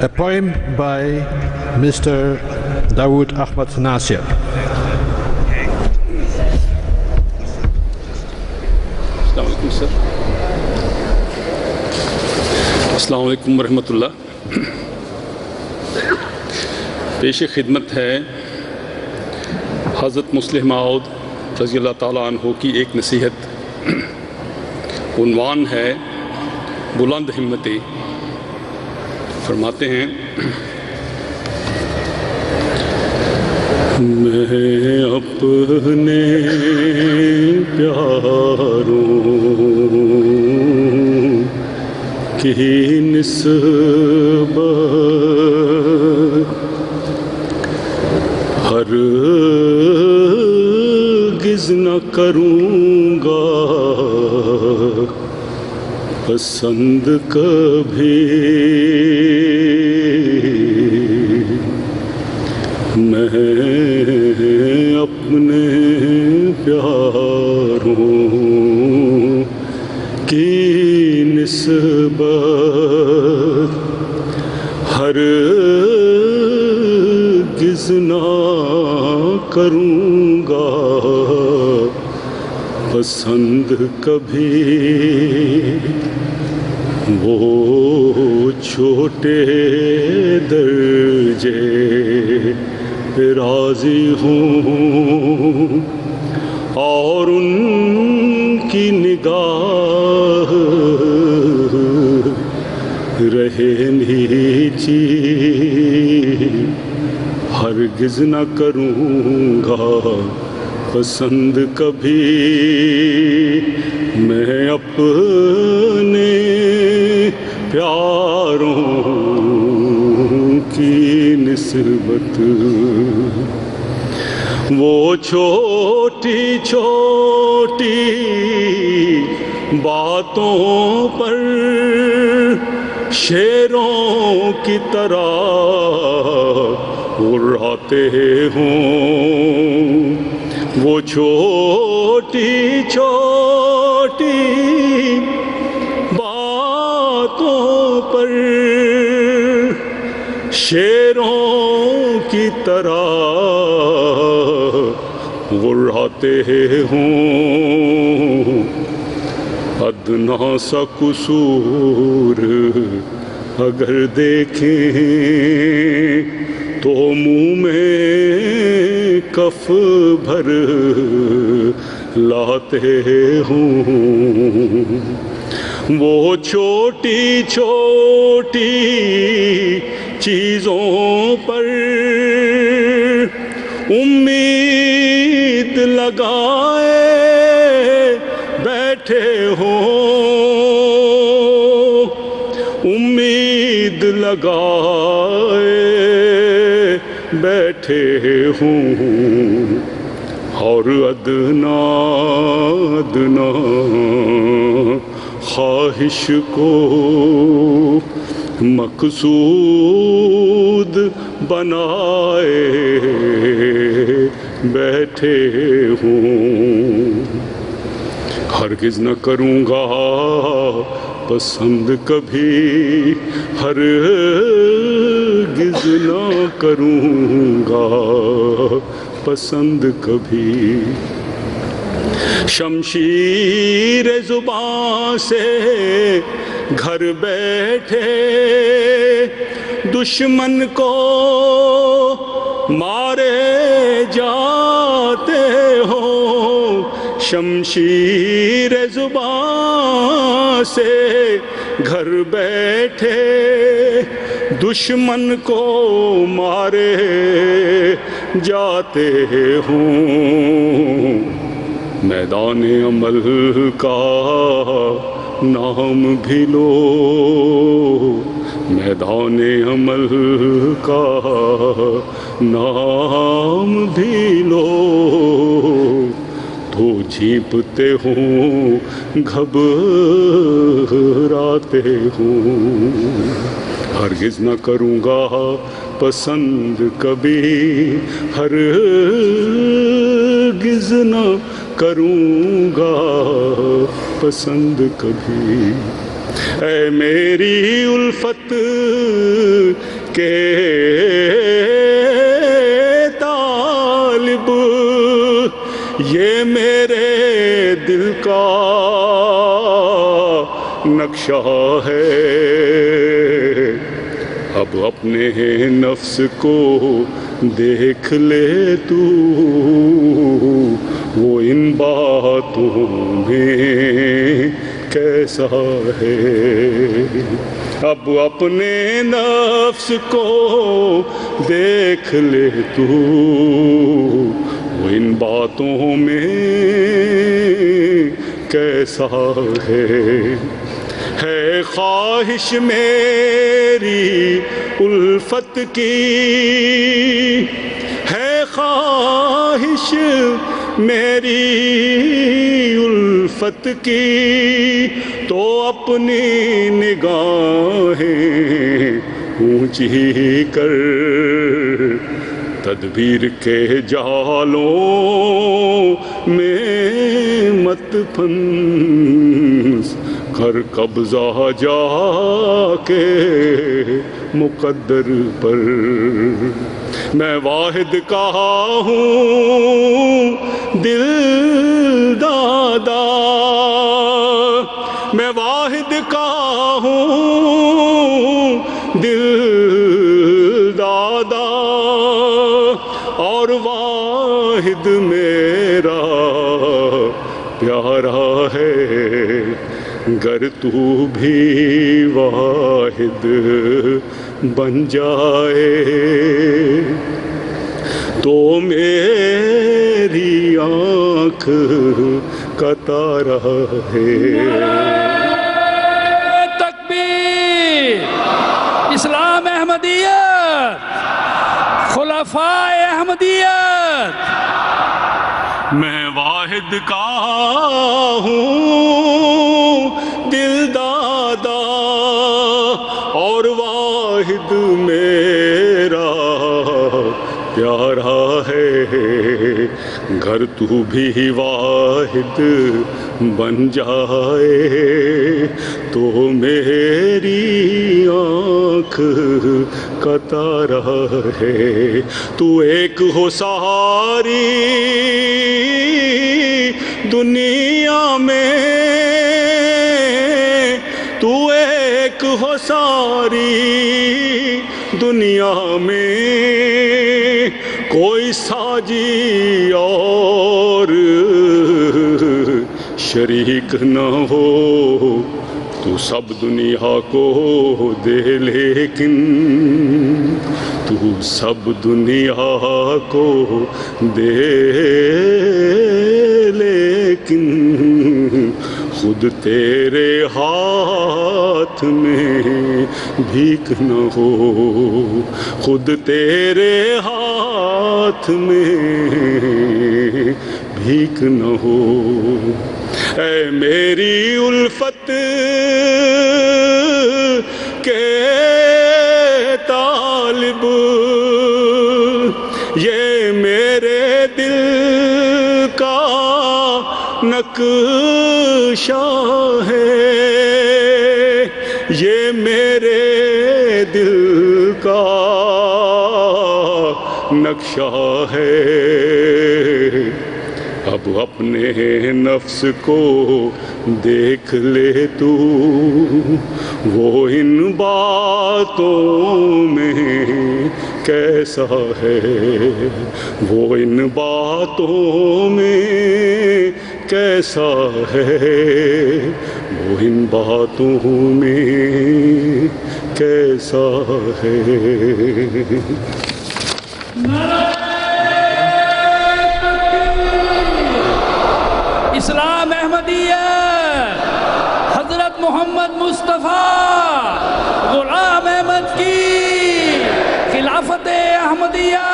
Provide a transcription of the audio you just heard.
A poem by Mr. Dawood Ahmad Nasir. السلام علیکم ورحمۃ اللہ. پیش خدمت ہے حضرت مسلم موعود رضی اللہ تعالیٰ عنہ کی ایک نصیحت. عنوان ہے بلند ہمتیں. فرماتے ہیں میں اپنے پیاروں کی نسبت ہرگز نہ کروں گا پسند کبھی. میں اپنے پیاروں کی نسبت ہرگز نہ کروں گا پسند کبھی. وہ چھوٹے درجے پہ راضی ہوں اور ان کی نگاہ رہے نیچی. ہرگز نہ کروں گا پسند کبھی. میں اپنے پیاروں کی نسبت وہ چھوٹی چھوٹی باتوں پر شیروں کی طرح اڑاتے ہوں. وہ چھوٹی چھوٹی باتوں پر شیروں کی طرح اڑاتے ہوں. ادنا سا قصور اگر دیکھیں تو منہ میں کف بھر لاتے ہوں. وہ چھوٹی چھوٹی چیزوں پر امید لگائے بیٹھے ہوں. امید لگائے بیٹھے ہوں اور ادنا ادنا خواہش کو مقصود بنائے بیٹھے ہوں. ہرگز نہ کروں گا پسند کبھی. ہرگز نہ کروں گا پسند کبھی. شمشیر زباں سے گھر بیٹھے دشمن کو مارے جاتے ہو. شمشیر زباں سے گھر بیٹھے دشمن کو مارے جاتے ہوں. میدان عمل کا نام بھی لو. میدان عمل کا نام بھی لو تو جھیپتے ہوں گھبراتے ہوں. ہرگز نہ کروں گا پسند کبھی. ہرگز نہ کروں گا پسند کبھی. اے میری الفت کے طالب، یہ میرے دل کا نقشہ ہے، اب اپنے نفس کو دیکھ لے تو، وہ ان باتوں میں کیسا ہے، اب اپنے نفس کو دیکھ لے تو، وہ ان باتوں میں کیسا ہے خواہش میری الفت کی، ہے خواہش میری الفت کی، تو اپنی نگاہیں اونچی کر، تدبیر کے جالوں میں مت پھنس، کر قبضہ جا کے مقدر پر، میں واحد کہا ہوں دل دادا، میں واحد کہا ہوں دل دادا، اور واحد میرا پیارا ہے، گر تو بھی واحد بن جائے تو میری آنکھ کا تارا ہے۔ تکبیر! اسلام احمدیت، خلفاء احمدیت، میں واحد کا ہوں دل دادا، اور واحد میرا پیارا ہے، گھر تو بھی واحد بن جائے تو میری آنکھ کا تارا ہے، تو ایک ہو ساری دنیا میں، تو ایک ہو ساری دنیا میں، کوئی ساجی اور شریک نہ ہو، تو سب دنیا کو دے، لیکن تو سب دنیا کو دے، لیکن خود تیرے ہاتھ میں بھیک نہ ہو، خود تیرے ہاتھ میں بھیک نہ ہو، اے میری الفت کے طالب، یہ میرے دل کا نقشہ ہے، یہ میرے دل کا نقشہ ہے، اب اپنے نفس کو دیکھ لے تو، وہ ان باتوں میں کیسا ہے، وہ ان باتوں میں کیسا ہے، وہ ان باتوں میں کیسا ہے۔ اسلام احمدیت، حضرت محمد مصطفیٰ غلام احمد کی خلافت احمدیہ